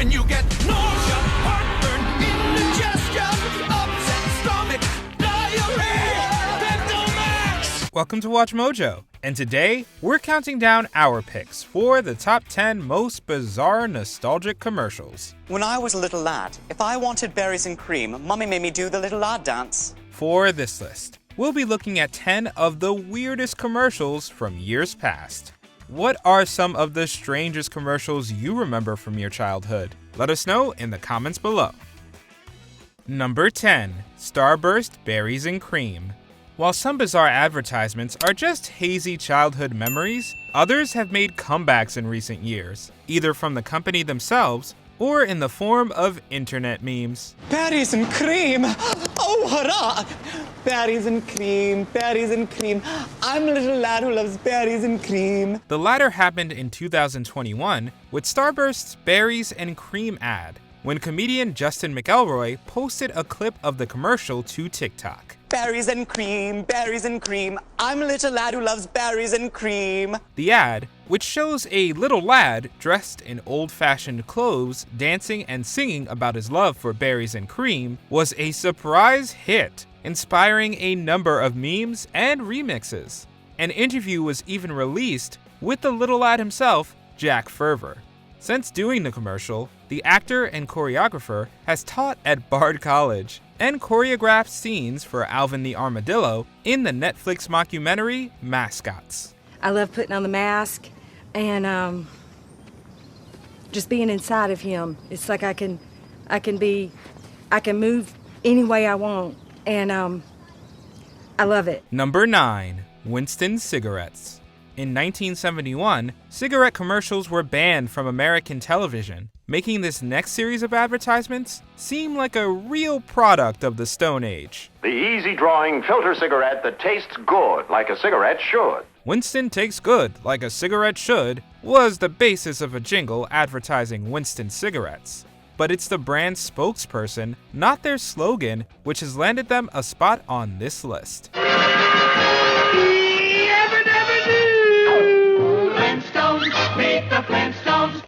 when you get nausea, heartburn, indigestion, upset stomach, diarrhea, Max. Welcome to Watch Mojo, and today we're counting down our picks for the top 10 most bizarre nostalgic commercials. When I was a little lad, if I wanted berries and cream, Mummy made me do the little lad dance. For this list, we'll be looking at 10 of the weirdest commercials from years past. What are some of the strangest commercials you remember from your childhood? Let us know in the comments below. Number 10. Starburst Berries and Cream. While some bizarre advertisements are just hazy childhood memories, others have made comebacks in recent years, either from the company themselves or in the form of internet memes. Berries and cream? Oh, hurrah! Berries and cream, berries and cream. I'm a little lad who loves berries and cream. The latter happened in 2021 with Starburst's Berries and Cream ad, when comedian Justin McElroy posted a clip of the commercial to TikTok. Berries and cream, berries and cream. I'm a little lad who loves berries and cream. The ad, which shows a little lad dressed in old-fashioned clothes dancing and singing about his love for berries and cream, was a surprise hit, inspiring a number of memes and remixes. An interview was even released with the little lad himself, Jack Ferver. Since doing the commercial, the actor and choreographer has taught at Bard College and choreographed scenes for Alvin the Armadillo in the Netflix mockumentary Mascots. I love putting on the mask and just being inside of him. It's like I can move any way I want, and I love it. Number 9. Winston Cigarettes. In 1971, cigarette commercials were banned from American television, making this next series of advertisements seem like a real product of the Stone Age. The easy-drawing filter cigarette that tastes good like a cigarette should. Winston takes good like a cigarette should was the basis of a jingle advertising Winston cigarettes. But it's the brand's spokesperson, not their slogan, which has landed them a spot on this list.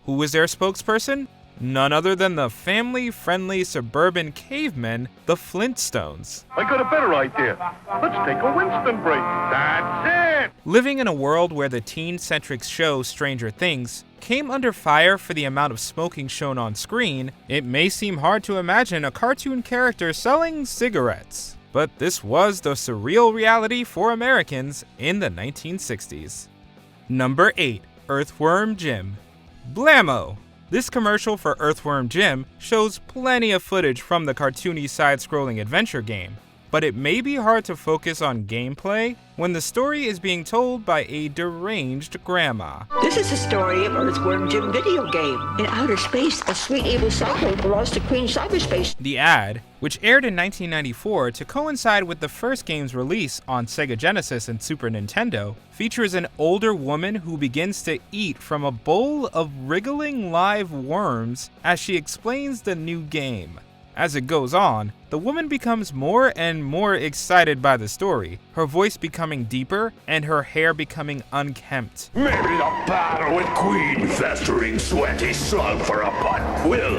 Who is their spokesperson? None other than the family-friendly suburban cavemen, the Flintstones. I got a better idea. Let's take a Winston break. That's it! Living in a world where the teen-centric show Stranger Things came under fire for the amount of smoking shown on screen, it may seem hard to imagine a cartoon character selling cigarettes. But this was the surreal reality for Americans in the 1960s. Number 8. Earthworm Jim. Blammo! This commercial for Earthworm Jim shows plenty of footage from the cartoony side-scrolling adventure game, but it may be hard to focus on gameplay when the story is being told by a deranged grandma. This is the story of Earthworm Jim video game. In outer space, a sweet evil cyber lost to Queen Cyberspace. The ad, which aired in 1994 to coincide with the first game's release on Sega Genesis and Super Nintendo, features an older woman who begins to eat from a bowl of wriggling live worms as she explains the new game. As it goes on, the woman becomes more and more excited by the story, her voice becoming deeper and her hair becoming unkempt. Maybe the battle with Queen festering sweaty slug for a butt will.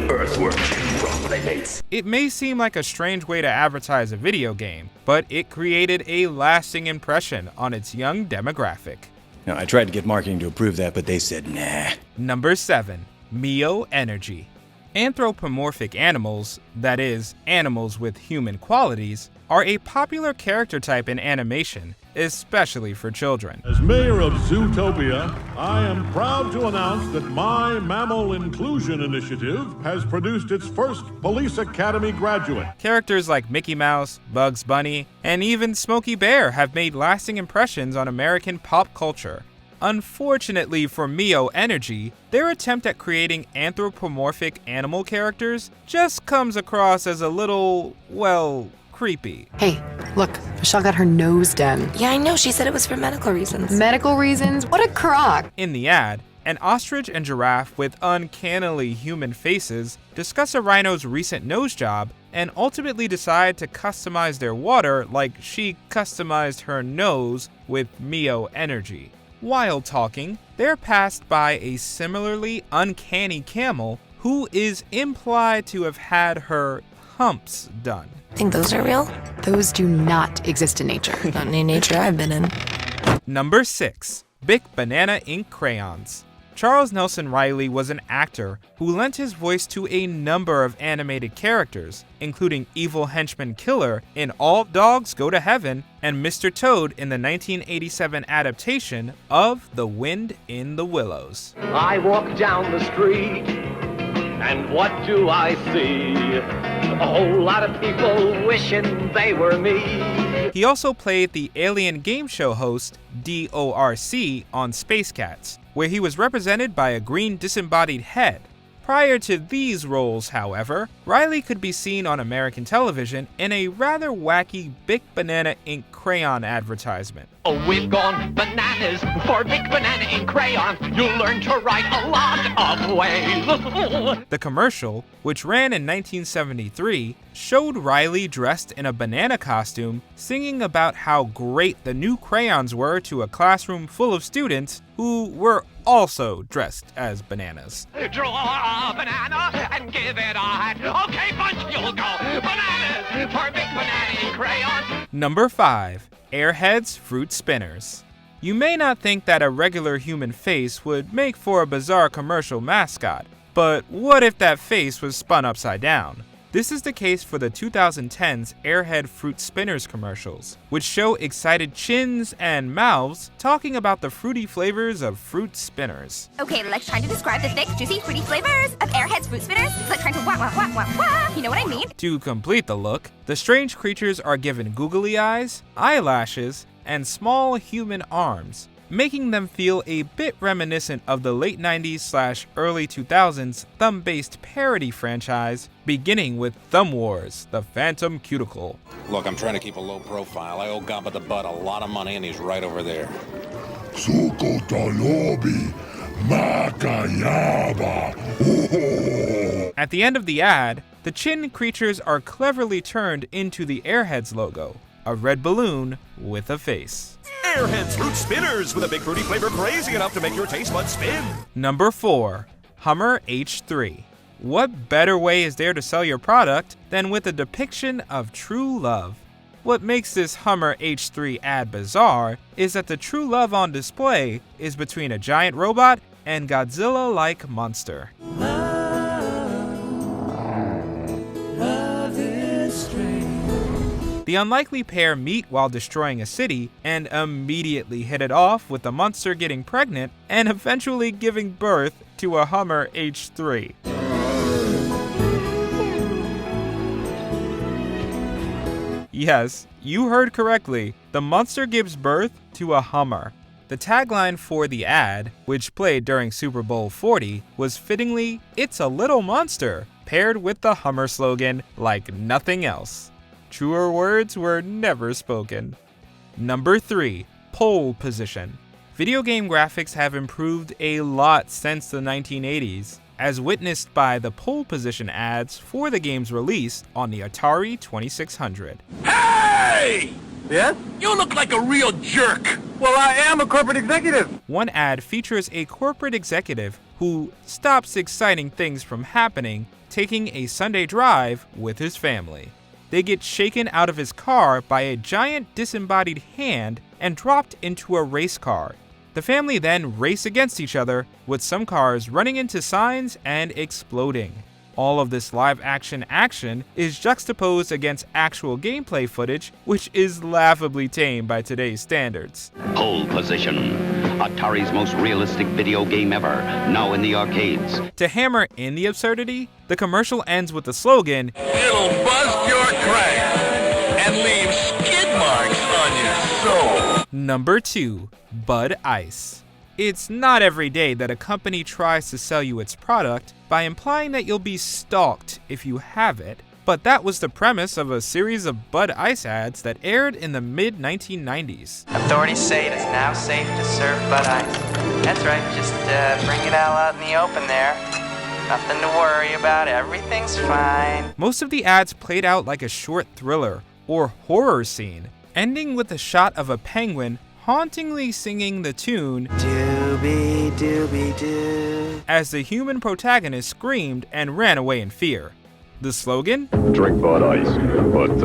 Earthworm Jim probably mates. It may seem like a strange way to advertise a video game, but it created a lasting impression on its young demographic. Now, I tried to get marketing to approve that, but they said nah. Number 7. Mio Energy. Anthropomorphic animals, that is, animals with human qualities, are a popular character type in animation, especially for children. As mayor of Zootopia, I am proud to announce that my Mammal Inclusion Initiative has produced its first Police Academy graduate. Characters like Mickey Mouse, Bugs Bunny, and even Smokey Bear have made lasting impressions on American pop culture. Unfortunately for Mio Energy, their attempt at creating anthropomorphic animal characters just comes across as a little, well, creepy. Hey, look, Michelle got her nose done. Yeah, I know. She said it was for medical reasons. Medical reasons? What a crock. In the ad, an ostrich and giraffe with uncannily human faces discuss a rhino's recent nose job and ultimately decide to customize their water like she customized her nose with Mio Energy. While talking, they're passed by a similarly uncanny camel who is implied to have had her humps done. Think those are real? Those do not exist in nature. Not any nature I've been in. Number 6. Bic Banana Ink Crayons. Charles Nelson Reilly was an actor who lent his voice to a number of animated characters, including Evil Henchman Killer in All Dogs Go to Heaven and Mr. Toad in the 1987 adaptation of The Wind in the Willows. I walk down the street, and what do I see? A whole lot of people wishing they were me. He also played the alien game show host DORC on Space Cats, where he was represented by a green disembodied head. Prior to these roles, however, Reilly could be seen on American television in a rather wacky Bic Banana Ink Crayon advertisement. Oh, we've gone bananas for Bic Banana Ink Crayons. You'll learn to write a lot of ways. The commercial, which ran in 1973, showed Reilly dressed in a banana costume singing about how great the new crayons were to a classroom full of students who were also dressed as bananas. Draw a banana and give it a hat. Okay, bunch, you'll go bananas for Bic Banana Ink Crayons. Number 5. Airheads Fruit Spinners. You may not think that a regular human face would make for a bizarre commercial mascot, but what if that face was spun upside down? This is the case for the 2010's Airhead Fruit Spinners commercials, which show excited chins and mouths talking about the fruity flavors of fruit spinners. Okay, let's try to describe the thick, juicy, fruity flavors of Airheads Fruit Spinners. It's like trying to wah, wah, wah, wah, wah. You know what I mean? To complete the look, the strange creatures are given googly eyes, eyelashes, and small human arms, making them feel a bit reminiscent of the late 90s/early 2000s thumb-based parody franchise, beginning with Thumb Wars, The Phantom Cuticle. Look, I'm trying to keep a low profile. I owe Gabba the Butt a lot of money, and he's right over there. Suko talobi, makayaba. At the end of the ad, the chin creatures are cleverly turned into the Airheads logo, a red balloon with a face. Airheads Fruit Spinners with a big fruity flavor crazy enough to make your taste buds spin. Number 4. Hummer H3. What better way is there to sell your product than with a depiction of true love? What makes this Hummer H3 ad bizarre is that the true love on display is between a giant robot and Godzilla-like monster. The unlikely pair meet while destroying a city and immediately hit it off, with the monster getting pregnant and eventually giving birth to a Hummer H3. Yes, you heard correctly. The monster gives birth to a Hummer. The tagline for the ad, which played during Super Bowl 40, was fittingly, "It's a little monster," paired with the Hummer slogan, "Like nothing else." Truer words were never spoken. Number 3. Pole position. Video game graphics have improved a lot since the 1980s, as witnessed by the pole position ads for the game's release on the Atari 2600. Hey! Yeah? You look like a real jerk. Well, I am a corporate executive. One ad features a corporate executive who stops exciting things from happening, taking a Sunday drive with his family. They get shaken out of his car by a giant disembodied hand and dropped into a race car. The family then race against each other, with some cars running into signs and exploding. All of this live action is juxtaposed against actual gameplay footage, which is laughably tame by today's standards. Pole position. Atari's most realistic video game ever, now in the arcades. To hammer in the absurdity, the commercial ends with the slogan, "It'll bust your crank and leave skid marks on your soul." Number 2. Bud Ice. It's not every day that a company tries to sell you its product by implying that you'll be stalked if you have it, but that was the premise of a series of Bud Ice ads that aired in the mid-1990s. Authorities say it is now safe to serve Bud Ice. That's right, just bring it all out in the open there. Nothing to worry about, everything's fine. Most of the ads played out like a short thriller or horror scene, ending with a shot of a penguin hauntingly singing the tune, "Do Dooby-dooby-doo. as the human protagonist screamed and ran away in fear. The slogan? Drink Bud Ice, but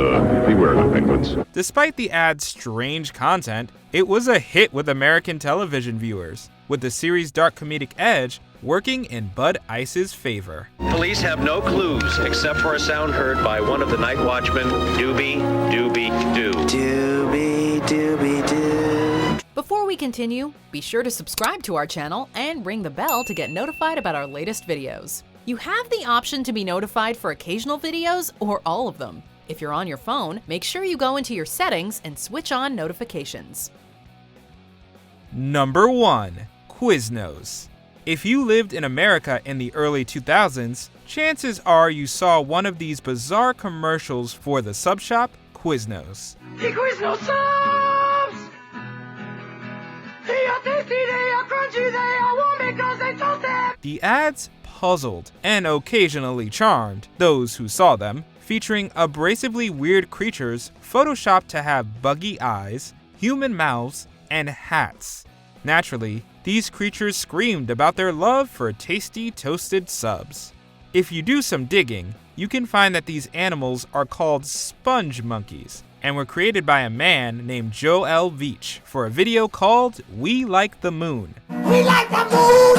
beware the penguins. Despite the ad's strange content, it was a hit with American television viewers, with the series' dark comedic edge working in Bud Ice's favor. Police have no clues except for a sound heard by one of the night watchmen, Doobie Doobie Doo. Dooby Dooby Doo. Before we continue, be sure to subscribe to our channel and ring the bell to get notified about our latest videos. You have the option to be notified for occasional videos or all of them. If you're on your phone, make sure you go into your settings and switch on notifications. Number 1. Quiznos. If you lived in America in the early 2000s, chances are you saw one of these bizarre commercials for the sub shop, Quiznos. The Quizno subs! They are tasty, they are crunchy, they are warm because they toasted. The ads puzzled and occasionally charmed those who saw them, featuring abrasively weird creatures photoshopped to have buggy eyes, human mouths, and hats. Naturally, these creatures screamed about their love for tasty toasted subs. If you do some digging, you can find that these animals are called sponge monkeys and were created by a man named Joel Veach for a video called We Like the Moon. We like the moon!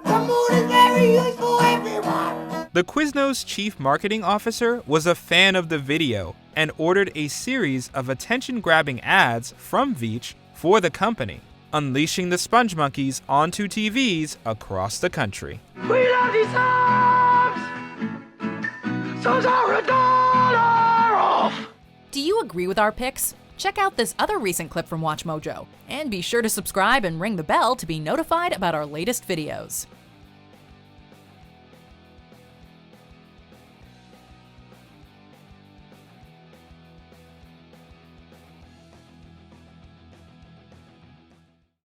The moon is very useful, everyone! The Quiznos chief marketing officer was a fan of the video and ordered a series of attention-grabbing ads from Veach for the company, unleashing the sponge monkeys onto TVs across the country. We love these subs! Subs are $1 off! Do you agree with our picks? Check out this other recent clip from WatchMojo, and be sure to subscribe and ring the bell to be notified about our latest videos.